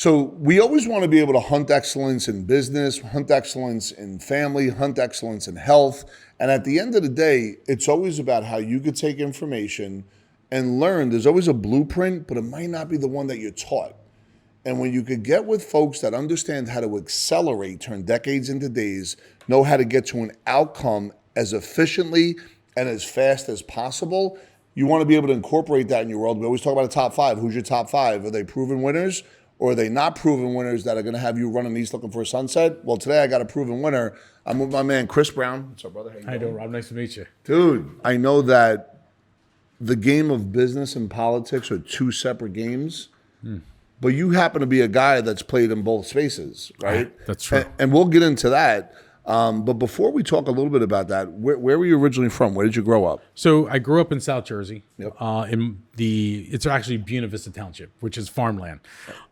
So we always want to be able to hunt excellence in business, hunt excellence in family, hunt excellence in health. And at the end of the day, it's always about how you could take information and learn. There's always a blueprint, but it might not be the one that you're taught. And when you could get with folks that understand how to accelerate, turn decades into days, know how to get to an outcome as efficiently and as fast as possible, you want to be able to incorporate that in your world. We always talk about a top five. Who's your top five? Are they proven winners? Or are they not proven winners that are going to have you running east looking for a sunset? Well, today I got a proven winner. I'm with my man, Chris Brown. What's up, brother? How you doing, Rob? Nice to meet you. Dude, I know that the game of business and politics are two separate games, but you happen to be a guy that's played in both spaces, right? That's true. And we'll get into that. But before we talk a little bit about that, where were you originally from? Where did you grow up? So I grew up in South Jersey. Yep. It's actually Buena Vista Township, which is farmland.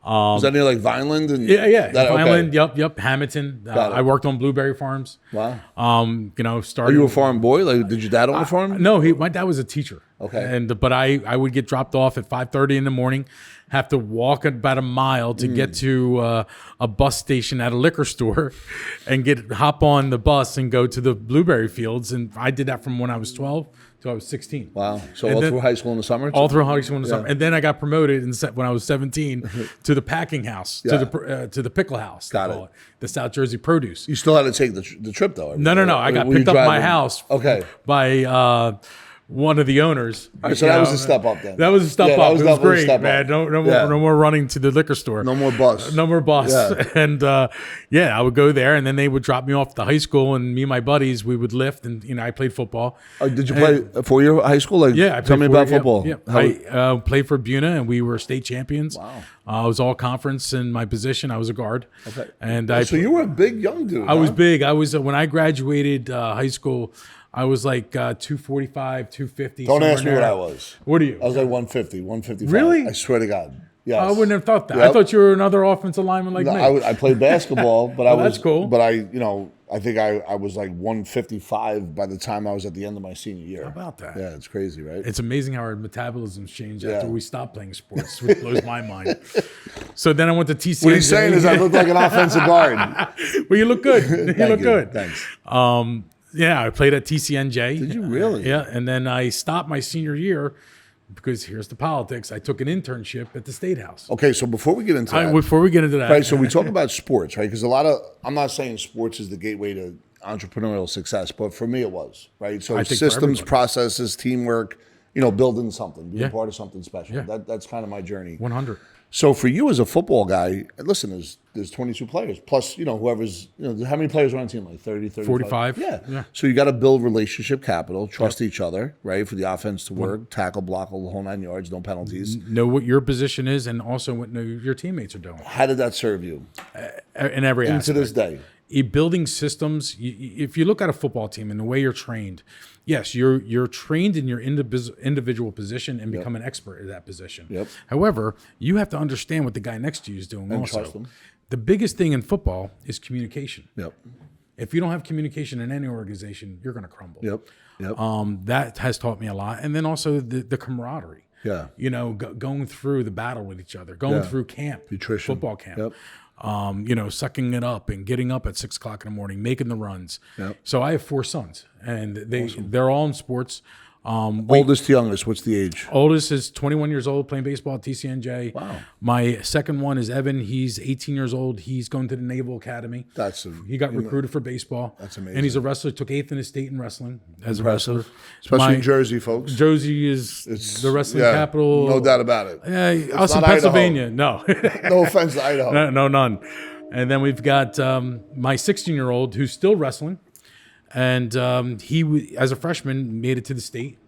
Was that near like Vineland? And Yeah. that, Vineland, okay. yep. Hamilton. Got it. I worked on blueberry farms. Wow. Started. Are you a farm boy? Like, did your dad own a farm? No, my dad was a teacher. Okay. But I would get dropped off at 5:30 in the morning, have to walk about a mile to get to a bus station at a liquor store, and hop on the bus and go to the blueberry fields. And I did that from when I was 12 to I was 16. Wow. So all through high school in the summer? All through high school in the summer. And then I got promoted when I was 17 to the packing house, to the pickle house. Got it. The South Jersey produce. You still had to take the trip though? No. I got picked up at my house by one of the owners. All right, so that was a step up then. That was a step up. It was great, man. No more running to the liquor store. No more bus. No more bus. Yeah. And I would go there, and then they would drop me off at the high school, and me and my buddies, we would lift, and I played football. Did you play 4-year high school? Like, yeah, tell me about football. Yeah. I played for Buena, and we were state champions. Wow. I was all conference in my position. I was a guard. Okay. And so you were a big young dude. I was big. I was when I graduated high school. I was like 245, 250. Don't ask me what I was. What are you? I was like 150, 155. Really? I swear to God. Yes. I wouldn't have thought that. Yep. I thought you were another offensive lineman like me. I played basketball, but I was. That's cool. But I think I was like 155 by the time I was at the end of my senior year. How about that? Yeah, it's crazy, right? It's amazing how our metabolisms change after we stop playing sports, which blows my mind. So then I went to TCNJ. What he's saying is I look like an offensive guard. Well, you look good. You look good. Thanks. Yeah, I played at TCNJ. Did you really? Yeah, and then I stopped my senior year because here's the politics. I took an internship at the State House. Okay, so before we get into that. Before we get into that. Right, so we talk about sports, right? Because I'm not saying sports is the gateway to entrepreneurial success, but for me it was, right? So systems, processes, teamwork, building something, being part of something special. Yeah. That's kind of my journey. 100. So for you as a football guy, listen, there's 22 players plus whoever's how many players are on a team, like 30, 35? 45. Yeah. So you got to build relationship capital, trust each other, right, for the offense to work, tackle, block, the whole 9 yards, no penalties. Know what your position is, and also what your teammates are doing. How did that serve you In every aspect. to this day? Building systems. If you look at a football team and the way you're trained, yes, you're trained in your individual position and become an expert at that position. Yep. However, you have to understand what the guy next to you is doing. And also, trust them. The biggest thing in football is communication. Yep. If you don't have communication in any organization, you're going to crumble. Yep. That has taught me a lot, and then also the camaraderie. Yeah. Going through the battle with each other, going through camp, nutrition, football camp. Yep. Sucking it up and getting up at 6 o'clock in the morning, making the runs. Yep. So I have 4 sons, and they're all in sports. Oldest to youngest, what's the age? Oldest is 21 years old, playing baseball at TCNJ. Wow. My second one is Evan. He's 18 years old. He's going to the Naval Academy. He got recruited for baseball. That's amazing. And he's a wrestler. Took 8th in his state in wrestling as a wrestler. Especially in Jersey, folks. Jersey is the wrestling capital. No doubt about it. Us in Pennsylvania, no. No offense to Idaho. No, none. And then we've got my 16-year-old who's still wrestling. And he, as a freshman, made it to the state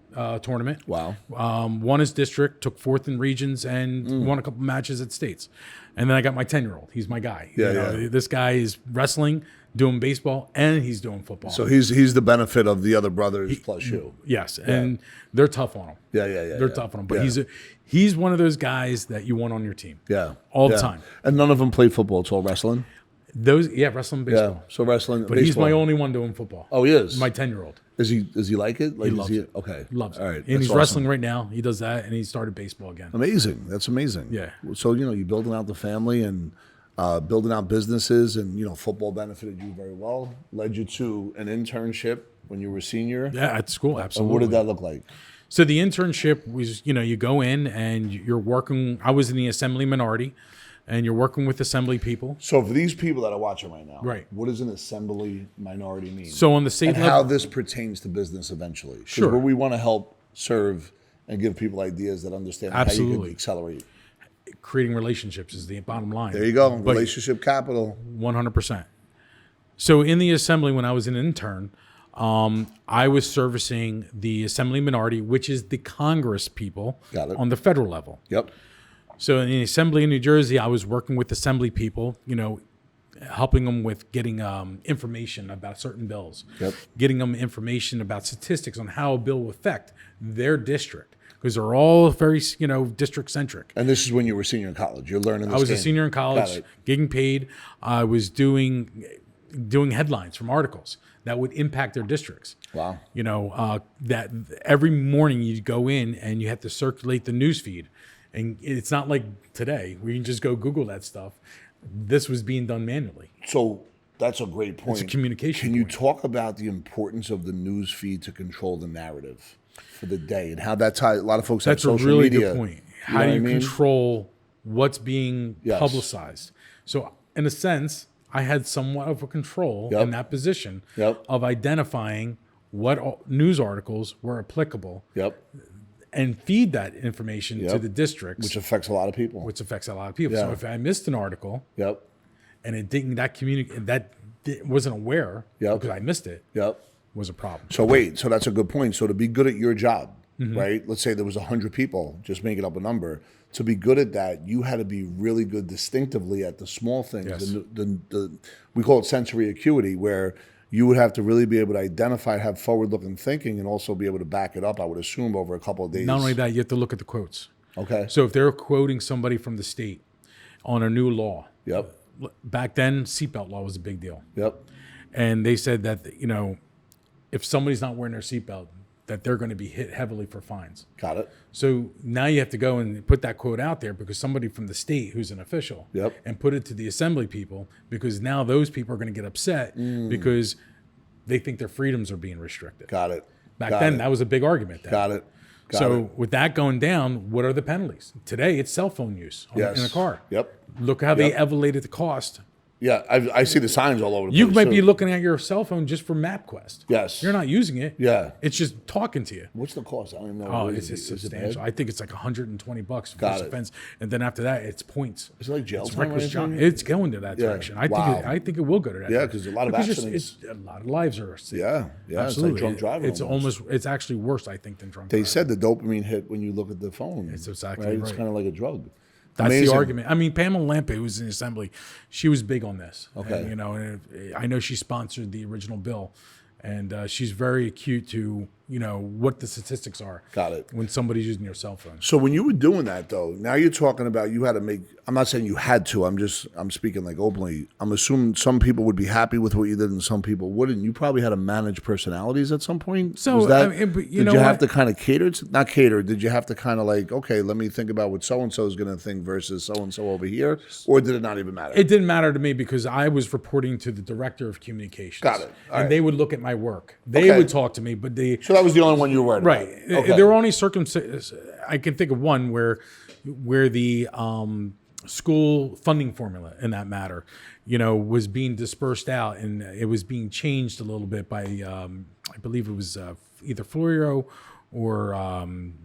tournament. Wow. Won his district, took 4th in regions, and won a couple matches at states. And then I got my 10-year-old. He's my guy. This guy is wrestling, doing baseball, and he's doing football. So he's the benefit of the other brothers plus you. Yes, and they're tough on him. Yeah. They're tough on him. But he's one of those guys that you want on your team. Yeah. All the time. And none of them played football. It's all wrestling? Wrestling, Yeah. baseball. So wrestling, But he's baseball. my only one doing football. Oh, he is. My 10-year-old. Does he like it? Like, He loves it. Okay. Loves it. All right. And That's he's awesome. wrestling right now. He does that, and he started baseball again. Amazing. That's amazing. Yeah. So, you're building out the family and building out businesses, and, football benefited you very well, led you to an internship when you were a senior. Yeah, at school, And absolutely. what did that look like? So the internship was, you go in and you're working. I was in the assembly minority, and you're working with assembly people. So for these people that are watching right now, Right. what does an assembly minority mean? So on the state and level, how this pertains to business eventually. 'Cause Sure. we want to help serve and give people ideas that understand how you Absolutely. can accelerate. creating relationships is the bottom line. There you go. But Relationship capital. 100%. So in the assembly, when I was an intern, I was servicing the assembly minority, which is the Congress people Got it. on the federal level. Yep. So in the assembly in New Jersey, I was working with assembly people, helping them with getting information about certain bills, Yep. getting them information about statistics on how a bill will affect their district, because they're all very, district centric. And this is when you were senior in college. You're learning this I was a game. senior in Got college, it. getting paid. I was doing headlines from articles that would impact their districts. Wow. That every morning you'd go in and you have to circulate the news feed. And it's not like today where you can just go Google that stuff. This was being done manually. So that's a great point. It's a communication Can you point. talk about the importance of the news feed to control the narrative for the day and how that ties? A lot of folks That's have a social really media. good point. You How know do what you I mean? control what's being Yes. publicized? So in a sense, I had somewhat of a control Yep. in that position Yep. of identifying what news articles were applicable Yep. and feed that information to Yep. the districts, Which affects a lot of people. which affects a lot of people. So Yeah. if I missed an article Yep. and it didn't, wasn't aware Yep. because I missed it, Yep. was a problem. So wait, so that's a good point. So to be good at your job, Mm-hmm. right? Let's say there was 100 people, just making up a number. To be good at that, you had to be really good distinctively at the small things. Yes. We call it sensory acuity, where you would have to really be able to identify, have forward-looking thinking, and also be able to back it up, I would assume, over a couple of days. Not only that, you have to look at the quotes. Okay. So if they're quoting somebody from the state on a new law, Yep. back then, seatbelt law was a big deal. Yep. And they said that, if somebody's not wearing their seatbelt, that they're going to be hit heavily for fines. Got it. So now you have to go and put that quote out there because somebody from the state who's an official Yep. and put it to the assembly people, because now those people are going to get upset because they think their freedoms are being restricted. Got it. Back Got then, it. that was a big argument. Then. Got it. Got So it. with that going down, what are the penalties? Today, it's cell phone use Yes. in a car. Yep. Look how they Yep. elevated the cost. Yeah, I see the signs all over the place. You might be too. looking at your cell phone just for MapQuest. Yes. You're not using it. Yeah. It's just talking to you. What's the cost? I don't even know. Oh, What it's is it substantial. bad? I think it's like $120 for Got this it. offense, and then after that, it's points. Is it like jail It's time or reckless anything? driving. It's going to that Yeah. direction. Wow. I think it will go to that. Yeah, direction. 'cause a lot of Because accidents. a lot of lives are. Yeah, yeah. absolutely. It's like drunk driving. It's actually worse, I think, than drunk. They driving. said the dopamine hit when you look at the phone. It's exactly It's right. kind of like a drug. That's Amazing. the argument. I mean, Pamela Lampe, who was in the assembly, she was big on this. Okay. And, and I know she sponsored the original bill, and she's very acute to what the statistics are. Got it. When somebody's using your cell phone. So when you were doing that, though, now you're talking about you had to make. I'm not saying you had to. I'm speaking like openly. I'm assuming some people would be happy with what you did, and some people wouldn't. You probably had to manage personalities at some point. So, Was that, I mean, but you did know you have what? to kind of cater? Not cater. Did you have to kind of like, okay, let me think about what so and so is going to think versus so and so over here, or did it not even matter? It didn't matter to me because I was reporting to the director of communications. Got it. All And right. they would look at my work. They Okay. would talk to me, but So that was the only one you were worried right. about. Okay. There were only circumstances. I can think of one where the school funding formula in that matter, was being dispersed out and it was being changed a little bit by, I believe it was either Florio or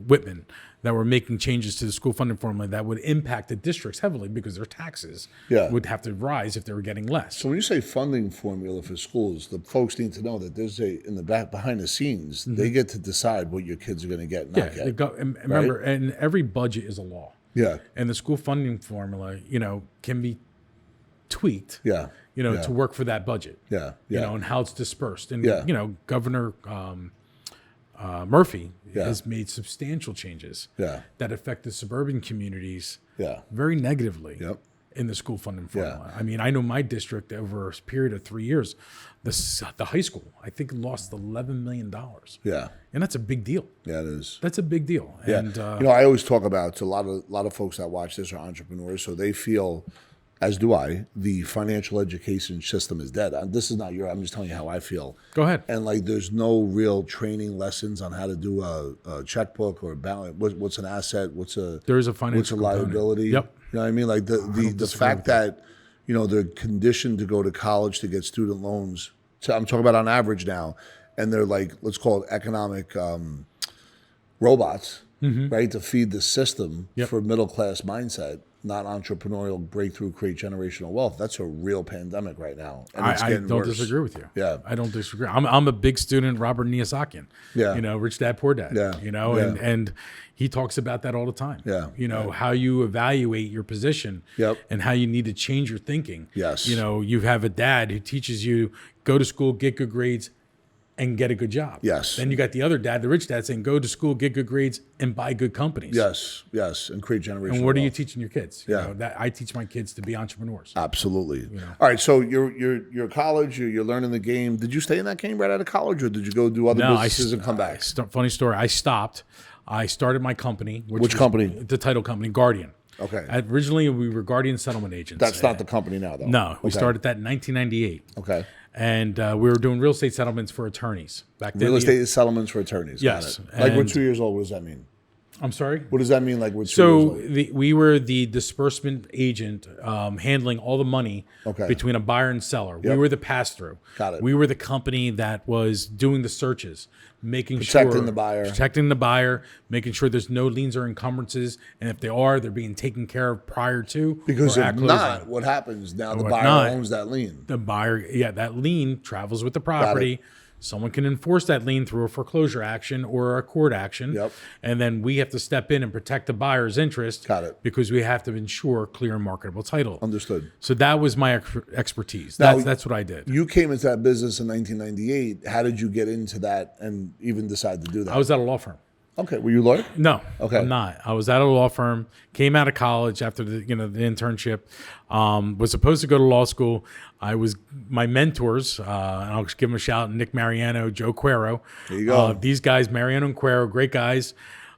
Whitman that were making changes to the school funding formula that would impact the districts heavily because their taxes Yeah. would have to rise if they were getting less. So when you say funding formula for schools, the folks need to know that there's in the back behind the scenes, they get to decide what your kids are going to get, and not Mm-hmm. Yeah, get. and remember, and every budget is a law. Yeah, And the school funding formula, can be tweaked, yeah, yeah. to work for that budget. Yeah, yeah. And how it's dispersed. And, Yeah. Governor Murphy Yeah. has made substantial changes Yeah. that affect the suburban communities Yeah. very negatively. Yep. in the school funding formula. I mean, I know my district over a period of 3 years, the high school, I think lost $11 million. Yeah. And that's a big deal. Yeah, it is. That's a big deal. Yeah. And, I always talk about, a lot of folks that watch this are entrepreneurs, so they feel, as do I, the financial education system is dead. This is not I'm just telling you how I feel. Go ahead. And like, there's no real training lessons on how to do a checkbook or balance. What's an asset? There is a financial what's a liability? Yep. You know what I mean? Like the fact that, they're conditioned to go to college to get student loans. So I'm talking about on average now, and they're like, let's call it economic robots, right? To feed the system for middle class mindset, not entrepreneurial breakthrough, create generational wealth. That's a real pandemic right now. And it's getting don't worse. disagree with you. Yeah. I don't disagree. I'm a big student of Robert Kiyosakian. Yeah. Rich Dad, Poor Dad. Yeah. And he talks about that all the time. Yeah. How you evaluate your position and how you need to change your thinking. Yes. You have a dad who teaches you, go to school, get good grades, and get a good job. Yes. Then you got the other dad, the rich dad, saying, go to school, get good grades, and buy good companies. Yes, and create generational And what are you wealth. teaching your kids? I teach my kids to be entrepreneurs. Absolutely. All right, so you're college, you're learning the game. Did you stay in that game right out of college, or did you go do other businesses and come back? Funny story. I stopped. I started my company. Which company? The title company, Guardian. Okay. Originally, we were Guardian Settlement Agents. That's not the company now, though. No, we started that in 1998. Okay. And we were doing real estate settlements for attorneys back then. Real estate settlements for attorneys. Yes. Got it. Like we're 2 years old. What does that mean? I'm sorry? What does that mean? Like we're 2 years old? We were the disbursement agent handling all the money between a buyer and seller. Yep. We were the pass-through. Got it. We were the company that was doing the searches, Protecting the buyer, making sure there's no liens or encumbrances, and if they are, they're being taken care of prior to. Because or if at closing. not, what happens now? The buyer owns that lien. The buyer, that lien travels with the property. Someone can enforce that lien through a foreclosure action or a court action. Yep. And then we have to step in and protect the buyer's interest. Got it. Because we have to ensure clear and marketable title. Understood. So that was my expertise. Now, That's what I did. You came into that business in 1998. How did you get into that and even decide to do that? I was at a law firm. Okay. Were you a lawyer? No, Okay. I'm not. I was at a law firm, came out of college after the internship, was supposed to go to law school. My mentors, and I'll just give them a shout, Nick Mariano, Joe Cuero. There you go. These guys, Mariano and Cuero, great guys.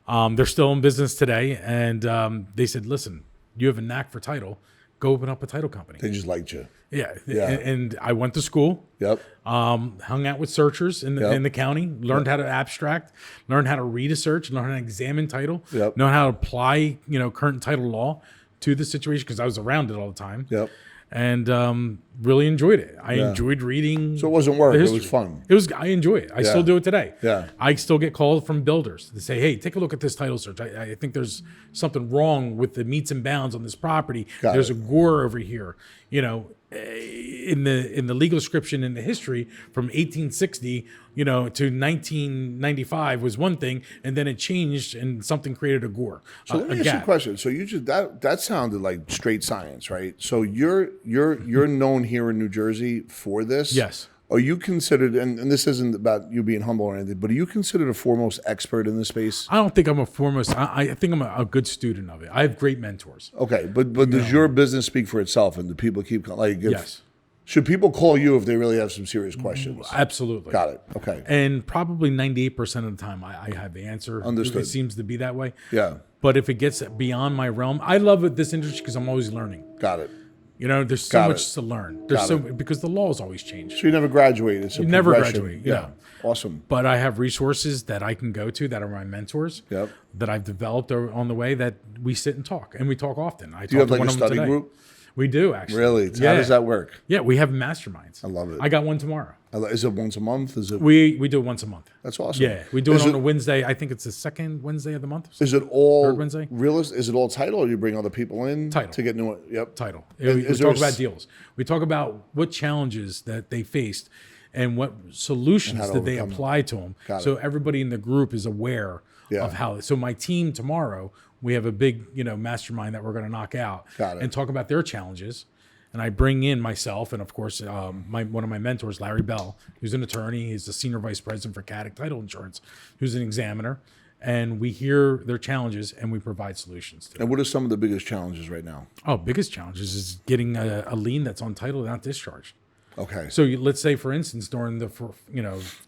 They're still in business today. And they said, listen, you have a knack for title. Go open up a title company. They just liked you. Yeah. And I went to school. Yep. Hung out with searchers in the county, learned how to abstract, learned how to read a search, learned how to examine title, know how to apply, current title law to the situation because I was around it all the time. Yep. And really enjoyed it. I enjoyed reading. So it wasn't work. It was fun. I enjoy it. I still do it today. Yeah. I still get called from builders to say, hey, take a look at this title search. I think there's something wrong with the meets and bounds on this property. There's a gore over here. In the legal description in the history from 1860, to 1995 was one thing, and then it changed and something created a gore. So let me ask you a question. So you just that sounded like straight science, right? So you're known here in New Jersey for this. Yes. Are you considered, and this isn't about you being humble or anything, but are you considered a foremost expert in this space? I don't think I'm a foremost. I think I'm a good student of it. I have great mentors. Okay, but does your business speak for itself, and do people keep Yes. Should people call you if they really have some serious questions? Absolutely. Got it. Okay. And probably 98% of the time, I have the answer. Understood. It seems to be that way. Yeah. But if it gets beyond my realm, I love this industry because I'm always learning. Got it. There's so much to learn. Because the laws always change. So you never graduate. It's a never progression. graduate. Yeah. Awesome. But I have resources that I can go to that are my mentors. Yep. That I've developed on the way that we sit and talk, and we talk often. Do you have like a study group? We do, actually. Really? How does that work? Yeah, we have masterminds. I love it. I got one tomorrow. Is it once a month? Is it? We do it once a month. That's awesome. Yeah, we do it on a Wednesday. I think it's the second Wednesday of the month. Is it all third Wednesday? Is it all title, or do you bring other people in to get new? Yep. Title. We talk about deals. We talk about what challenges that they faced and what solutions did they apply to them. So everybody in the group is aware of how. So my team tomorrow, we have a big mastermind that we're going to knock out and talk about their challenges. And I bring in myself and, of course, one of my mentors, Larry Bell, who's an attorney. He's the senior vice president for Caddick Title Insurance, who's an examiner. and we hear their challenges and we provide solutions to them. And what are some of the biggest challenges right now? Oh, biggest challenges is getting a lien that's on title not discharged. Okay. So let's say, for instance, during the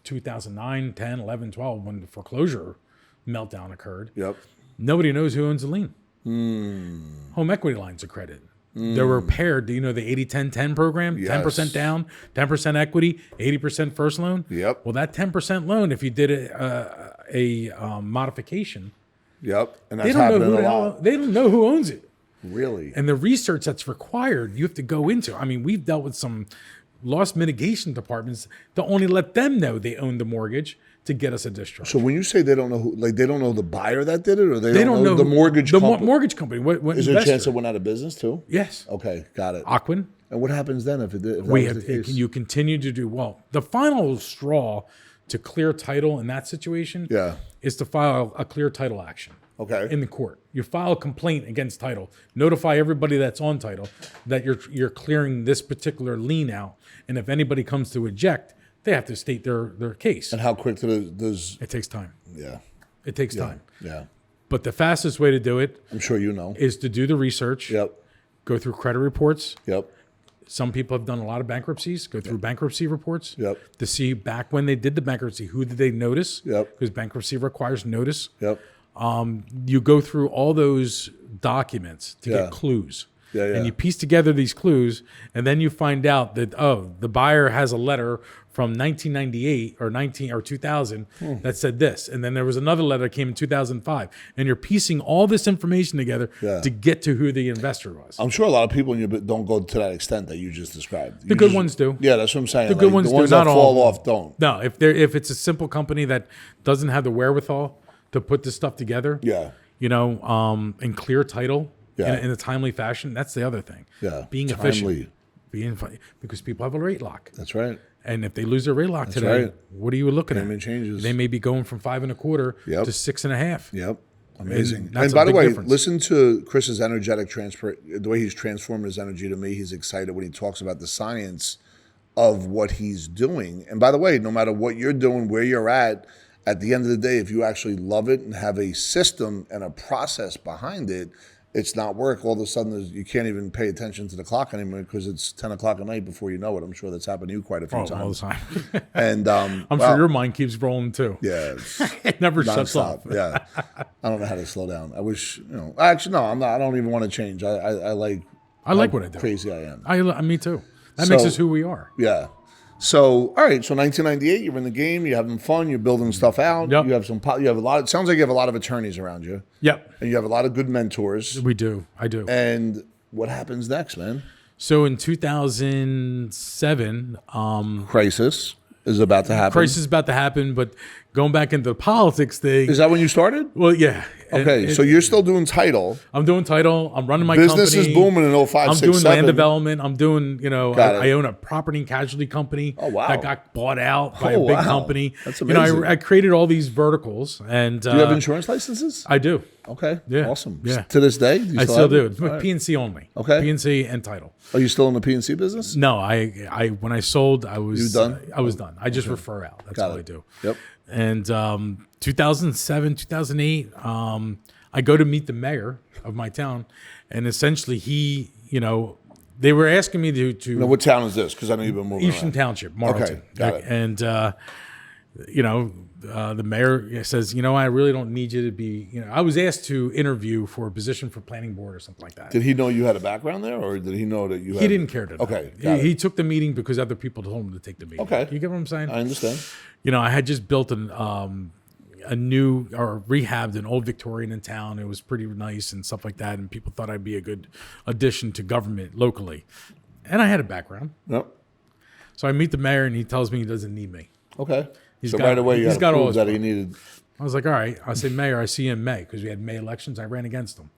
2009, 10, 11, 12, when the foreclosure meltdown occurred, Yep. nobody knows who owns the lien. Home equity lines of credit. They were paired, the 80-10-10 program, Yes. 10% down, 10% equity, 80% first loan. Yep. Well, that 10% loan, if you did a modification, Yep. And they that's don't know happening who a lot. they don't know who owns it. Really? And the research that's required, you have to go into. I mean, we've dealt with some loss mitigation departments to only let them know they own the mortgage to get us a discharge. So when you say they don't know who, like they don't know the buyer that did it, or they don't know who- the mortgage the company? mortgage company. What Is there a investor? chance it went out of business too? Yes. Okay, got it. Aquin. And what happens then if it did? If that We was have, the case? you continue to do well. The final straw to clear title in that situation Yeah. is to file a clear title action Okay. in the court. You file a complaint against title, notify everybody that's on title that you're clearing this particular lien out, and if anybody comes to eject, they have to state their case. And how quick does? It takes time. Yeah. It takes time. Yeah. But the fastest way to do it I'm sure you know. is to do the research, Yep. go through credit reports. Yep. Some people have done a lot of bankruptcies, go through bankruptcy reports Yep. to see back when they did the bankruptcy, who did they notice? Yep. Because bankruptcy requires notice. Yep. You go through all those documents to Yeah. get clues. Yeah, yeah. And you piece together these clues, and then you find out that, the buyer has a letter from 1998 or 2000 that said this. And then there was another letter that came in 2005. And you're piecing all this information together Yeah. to get to who the investor was. I'm sure a lot of people in your bit don't go to that extent that you just described. The good ones do. Yeah, that's what I'm saying. The good ones the do, ones not that all fall of them. off don't. No, if it's a simple company that doesn't have the wherewithal to put this stuff together, Yeah. in clear title, Yeah. in a timely fashion, that's the other thing. Yeah. Being Timely. efficient, because people have a rate lock, That's right. and if they lose their rate lock today, right. what are you looking at? Payment changes. They may be going from 5.25 Yep. to 6.5. Yep. Amazing. that's And a by the big way, difference. listen to Chris's energetic transfer, the way he's transformed his energy to me. He's excited when he talks about the science of what he's doing. And by the way, no matter what you're doing, where you're at the end of the day, if you actually love it and have a system and a process behind it, it's not work. All of a sudden, you can't even pay attention to the clock anymore because it's 10 o'clock at night before you know it. I'm sure that's happened to you quite a few All the times. time. And I'm well, sure your mind keeps rolling too. yeah, it's It never shuts off. nonstop. Yeah, I don't know how to slow down. I wish, Actually, no, I'm not. I don't even want to change. I like. I like how what I do. Crazy I am. Me too. That makes So- us who we are. Yeah. So all right. So 1998, you're in the game. You're having fun. You're building stuff out. Yep. You have you have a lot. It sounds like you have a lot of attorneys around you, Yep, and you have a lot of good mentors. we do. I do. And what happens next, man? So in 2007, Crisis is about to happen. crisis is about to happen, but going back into the politics thing. Is that when you started? Well, yeah. Okay, so you're still doing title. I'm doing title. I'm running my Business company. is booming in 05, I'm 6, doing 7. land development. I'm doing, Got it. I own a property and casualty company wow. that got bought out by Oh, a big wow. company. That's I amazing. I created all these verticals, and Do you have insurance licenses? I do. Okay, Yeah. awesome. Yeah. To this day, do you I still have do. it? It's All right. PNC only. Okay. PNC and title. Are you still in the PNC business? No, I when I sold, I was You done? I was done. I just refer out. That's Got all it. I do. Yep. And 2007, 2008, I go to meet the mayor of my town, and essentially he, they were asking me to Now, what town is this? Because I know you've been moving Eastern around. Township, Marlton. Okay, got it. And the mayor says, I really don't need you to be. I was asked to interview for a position for planning board or something like that. Did he know you had a background there, or did he know that you had... He didn't care to know. Okay, got He it. took the meeting because other people told him to take the meeting. Okay. You get what I'm saying? I understand. I had just built a new or rehabbed an old Victorian in town. It was pretty nice and stuff like that, and people thought I'd be a good addition to government locally. And I had a background. Yep. So I meet the mayor, and he tells me he doesn't need me. Okay. He's So got- right away you he's had got to all prove his that he needed... I was like, all right. I said, Mayor, I see you in May because we had May elections. I ran against him.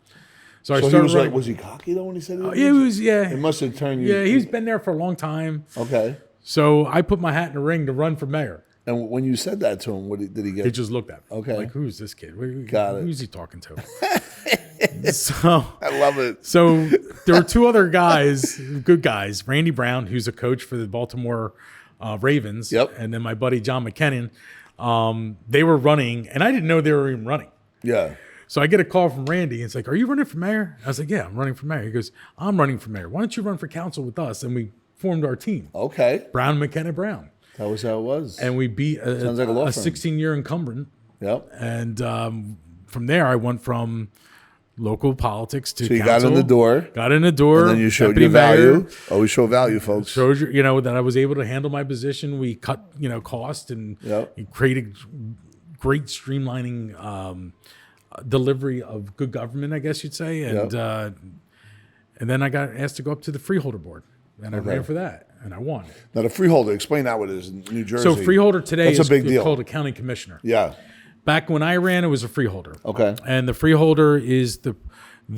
So I So he started was running. like, was he cocky though when he said he Yeah, he was. Yeah, It must have turned you... yeah. He's been there for a long time. Okay. So I put my hat in the ring to run for mayor. And when you said that to him, did he get... He just looked at me. Okay. Like, who's this kid? Got it. Who's he talking to? So I love it. So there were two other guys, good guys. Randy Brown, who's a coach for the Baltimore Ravens. Yep. And then my buddy John McKinnon. They were running, and I didn't know they were even running. Yeah. So I get a call from Randy. And it's like, "Are you running for mayor?" I was like, "Yeah, I'm running for mayor." He goes, "I'm running for mayor. Why don't you run for council with us?" And we formed our team, Okay. Brown McKenna Brown, That was how it was. and we beat Sounds like a law a firm. 16-year incumbent. Yep. And from there, I went from local politics to So you council. got in the door. Got in the door. And then you showed deputy your value. mayor, Always show value, folks. showed you know, that I was able to handle my position. We cut, cost and Yep. created great streamlining delivery of good government, I guess you'd say. And then I got asked to go up to the freeholder board, and I ran for that, and I won. Now, the freeholder, explain that what it is in New Jersey. So freeholder today That's is a big deal. called a county commissioner. Yeah. Back when I ran, it was a freeholder. Okay. And the freeholder is the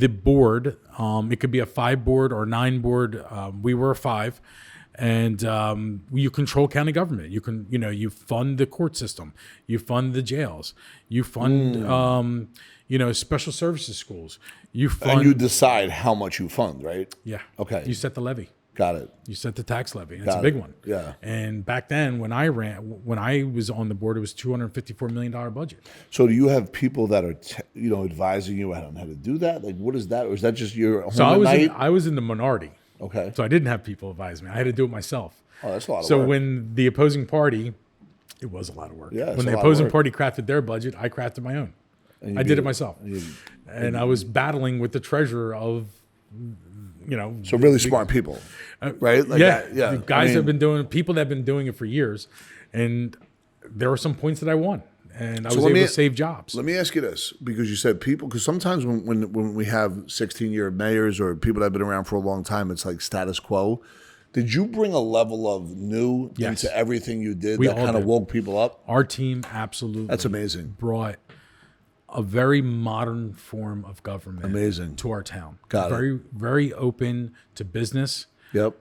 board. It could be a 5 board or 9 board. We were a 5, and you control county government. You can, you fund the court system, you fund the jails, you fund, special services schools. You fund. And you decide how much you fund, right? Yeah. Okay. You set the levy. Got it. You set the tax levy. It's Got a big it. one. Yeah. And back then, when I was on the board, it was $254 million budget. So do you have people that are, advising you on how to do that? Like, what is that? Or is that just your home So at night? I was in the minority. Okay. So I didn't have people advise me. I had to do it myself. Oh, that's a lot of So work. when the opposing party, it was a lot of work. Yeah, it's when a the lot of opposing work. party crafted their budget, I crafted my own. And I you did beat it myself. You- And I was battling with the treasurer of, So really smart people, right? Like yeah, that, yeah. the guys people that have been doing it for years. And there were some points that I won. And I was able to save jobs. Let me ask you this, because you said people, because sometimes when we have 16-year mayors or people that have been around for a long time, it's like status quo. Did you bring a level of new Yes. into everything you did We that all kind of did. woke people up? Our team absolutely That's amazing. brought a very modern form of government Amazing. to our town. Got it. Very, very open to business. Yep.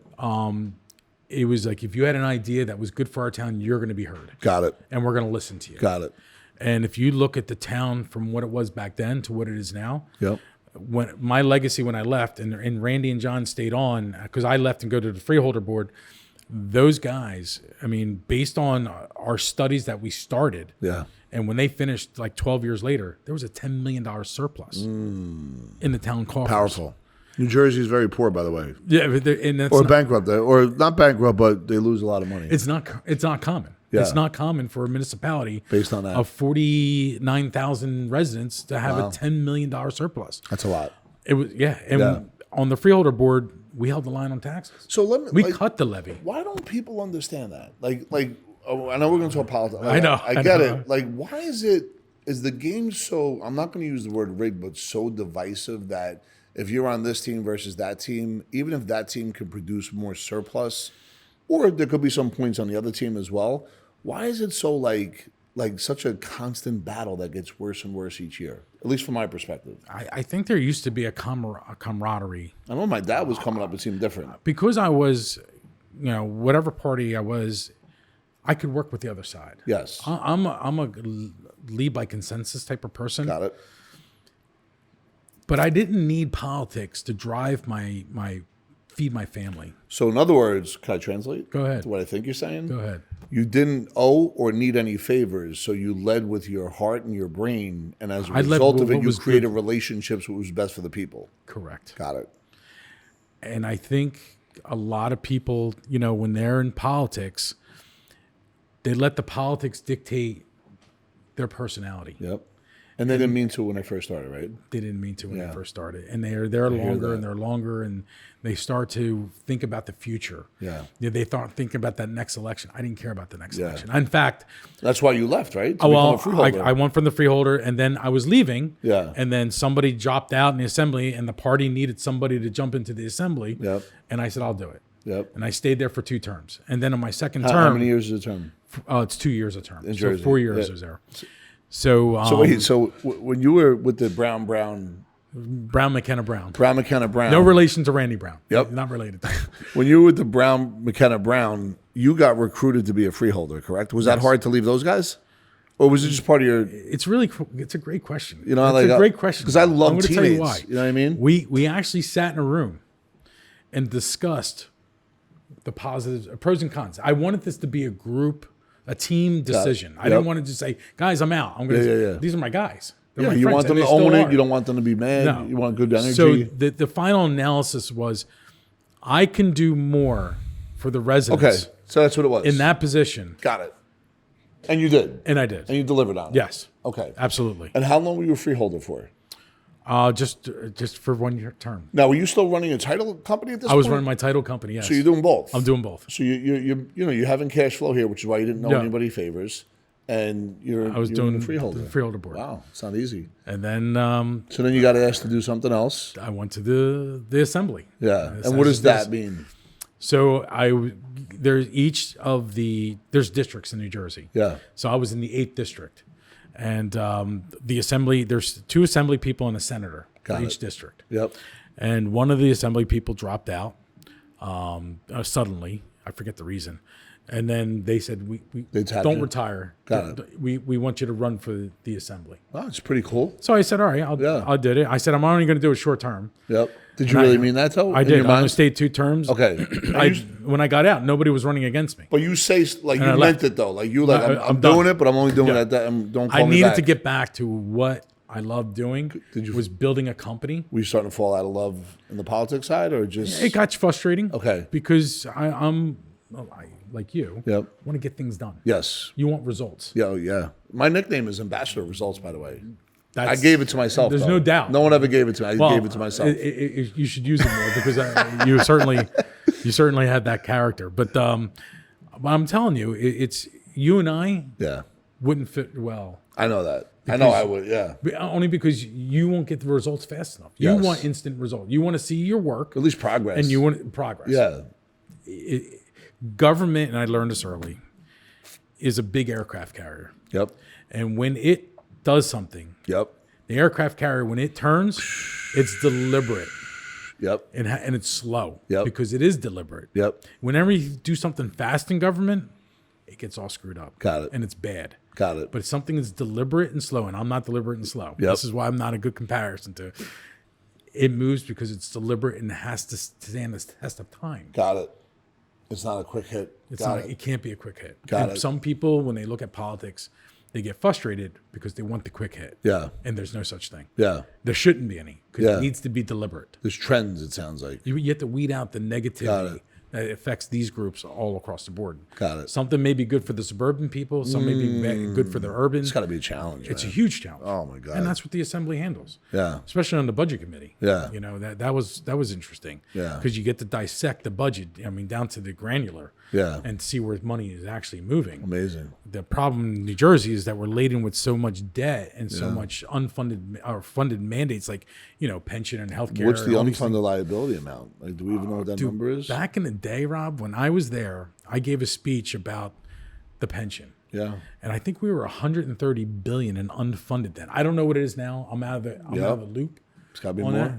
It was like, if you had an idea that was good for our town, you're going to be heard, Got it. and we're going to listen to you. Got it. And if you look at the town from what it was back then to what it is now, Yep. when my legacy when I left, and Randy and John stayed on, because I left and go to the freeholder board, those guys, I mean, based on our studies that we started, Yeah. and when they finished like 12 years later, there was a $10 million surplus in the town coffers. Powerful. New Jersey is very poor, by the way. Yeah, but and that's Or not, bankrupt. Or not bankrupt, but they lose a lot of money. it's not common. Yeah. It's not common for a municipality Based on that. of 49,000 residents to have Wow. a $10 million surplus. That's a lot. It was, yeah. And Yeah. on the freeholder board, we held the line on taxes. So let me. We like, cut the levy. Why don't people understand that? Oh, I know we're going to talk politics. I know, I I get know. it. Like, why is the game so? I'm not going to use the word rigged, but so divisive that if you're on this team versus that team, even if that team can produce more surplus, or there could be some points on the other team as well. Why is it so like such a constant battle that gets worse and worse each year? At least from my perspective. I think there used to be a camaraderie. I know when my dad was coming up, it seemed different. Because I was, whatever party I was, I could work with the other side. Yes. I'm a lead by consensus type of person. Got it. But I didn't need politics to drive my feed my family. So in other words, can I translate? Go ahead. What I think you're saying? Go ahead. You didn't owe or need any favors, so you led with your heart and your brain, and as a I led result with of it, what you was created relationships what was best for the people. Correct. Got it. And I think a lot of people, when they're in politics, they let the politics dictate their personality. Yep. And they didn't mean to when I first started, right? They didn't mean to when Yeah. they first started. And they're longer that. and they're longer, and they start to think about the future. Yeah. They start thinking about that next election. I didn't care about the next Yeah. election. In fact, That's why you left, right? To become well, a freeholder. I went from the freeholder, and then I was leaving. Yeah. And then somebody dropped out in the assembly, and the party needed somebody to jump into the assembly. Yep. And I said, I'll do it. Yep. And I stayed there for 2 terms. And then on my second How term, many years is the term? it's 2 years a term. In So Jersey. 4 years Yeah. was there. So, So wait, when you were with the Brown McKenna Brown. McKenna Brown, No relation to Randy Brown. Yep. Not related. when you were with the Brown McKenna Brown, you got recruited to be a freeholder, correct? Was that hard to leave those guys? Or was it just part of your, It's a great question. You know, it's like, a great question. because I love I'm gonna tell teammates. you why. You know what I mean? We actually sat in a room and discussed the positives, pros and cons. I wanted this to be a group a team decision. I Yep. didn't want to just say, guys, I'm out. I'm going to. Yeah. These are my guys. They're Yeah, my you friends, want them and to they still own it. are. You don't want them to be mad. No. You want good energy. So the final analysis was, I can do more for the residents. Okay, so that's what it was. In that position. Got it. And you did. And I did. And you delivered on it. Yes. Okay. Absolutely. And how long were you a freeholder for? Just for 1 year term. Now, were you still running a title company at this point? I was running my title company. Yes. So you're doing both. I'm doing both. So you're having cash flow here, which is why you didn't know Yeah. anybody favors, and I was you're doing the freeholder. the freeholder board. Wow, it's not easy. And then So then you got asked to do something else. I went to the assembly. Yeah. And what does that mean? So there's there's districts in New Jersey. Yeah. So I was in the 8th district, and the assembly. There's 2 assembly people and a senator for each district. Yep. And one of the assembly people dropped out suddenly. I forget the reason. And then they said, we tapped don't you. retire. Got it. We want you to run for the assembly. Wow, it's pretty cool. So I said, all right, I did it. I said, I'm only going to do it short term. Yep. Did you really mean that though? I in did. your I mind? only stayed 2 terms. Okay. When I got out, nobody was running against me. But you say like you I meant left. it though. Like you like I'm done. doing it, but I'm only doing Yeah. it. Don't call I me needed back. to get back to what I loved doing. Was building a company. Were you starting to fall out of love in the politics side, or just It got frustrating. Okay. Because I'm like you. Yep. Want to get things done. Yes. You want results. Yeah. My nickname is Ambassador of Results, by the way. I That's, gave it to myself. There's though. no doubt. No one ever gave it to me. I Well, gave it to myself. You should use it more because you certainly had that character. But I'm telling you, it's you and I Yeah. wouldn't fit well. I know that. I know I would. Yeah. Only because you won't get the results fast enough. You Yes. want instant results. You want to see your work, At least progress. and you want progress. Yeah. Government, and I learned this early, is a big aircraft carrier. Yep. And when it does something, Yep. the aircraft carrier, when it turns, it's deliberate Yep. and it's slow Yep. because it is deliberate. Yep. Whenever you do something fast in government, it gets all screwed up. Got it. And it's bad. Got it. But it's something that's deliberate and slow, and I'm not deliberate and slow. Yep. This is why I'm not a good comparison to. It moves because it's deliberate and has to stand the test of time. Got it. It's not a quick hit. It can't be a quick hit. Got And it. some people, when they look at politics, they get frustrated because they want the quick hit. Yeah. And there's no such thing. Yeah. There shouldn't be any because Yeah. it needs to be deliberate. There's trends, it sounds like. You have to weed out the Got negativity it. that affects these groups all across the board. Got it. Something may be good for the suburban people. Some may be good for the urban. It's got to be a challenge. It's a man. huge challenge. Oh, my God. And that's what the assembly handles. Yeah. Especially on the budget committee. Yeah. You know, that was interesting. Yeah. Because you get to dissect the budget, I mean, down to the granular. Yeah. And see where money is actually moving. Amazing. The problem in New Jersey is that we're laden with so much debt and so much unfunded or funded mandates, like, you know, pension and healthcare. What's the and all these unfunded liability amount? Like, do we even know what that number is? Back in the day, Rob, when I was there, I gave a speech about the pension. Yeah. And I think we were 130 billion in unfunded debt. I don't know what it is now. I'm out of the loop. It's got to be on more. that.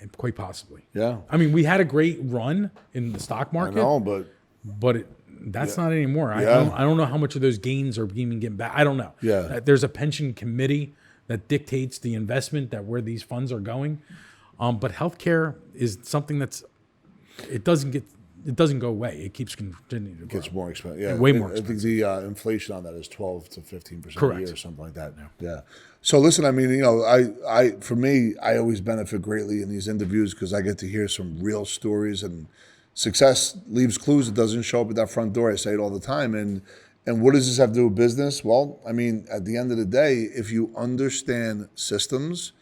And quite possibly. Yeah. I mean, we had a great run in the stock I market, know, but but that's not anymore. Yeah. I don't know how much of those gains are even getting back. I don't know. Yeah. There's a pension committee that dictates the investment, that where these funds are going. But healthcare is something it doesn't go away. It keeps continuing to grow. it's more expensive. Yeah. Way more I think the inflation on that is 12 to 15% a Correct. year or something like that. Yeah. So listen, I mean, you know, for me, I always benefit greatly in these interviews because I get to hear some real stories, and success leaves clues. It doesn't show up at that front door. I say it all the time. And what does this have to do with business? Well, I mean, at the end of the day, if you understand systems,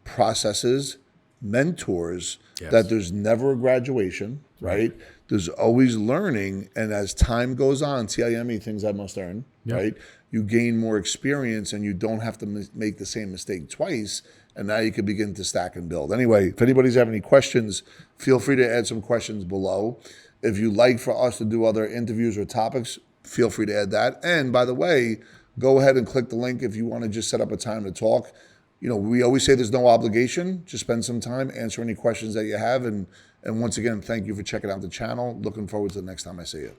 processes, mentors, Yes. that there's never a graduation, right? There's always learning. And as time goes on, TIME, things I must earn, Yep. right? You gain more experience and you don't have to make the same mistake twice. And now you can begin to stack and build. Anyway, if anybody's have any questions, feel free to add some questions below. If you'd like for us to do other interviews or topics, feel free to add that. And by the way, go ahead and click the link if you want to just set up a time to talk. You know, we always say there's no obligation. Just spend some time, answer any questions that you have. And once again, thank you for checking out the channel. Looking forward to the next time I see you.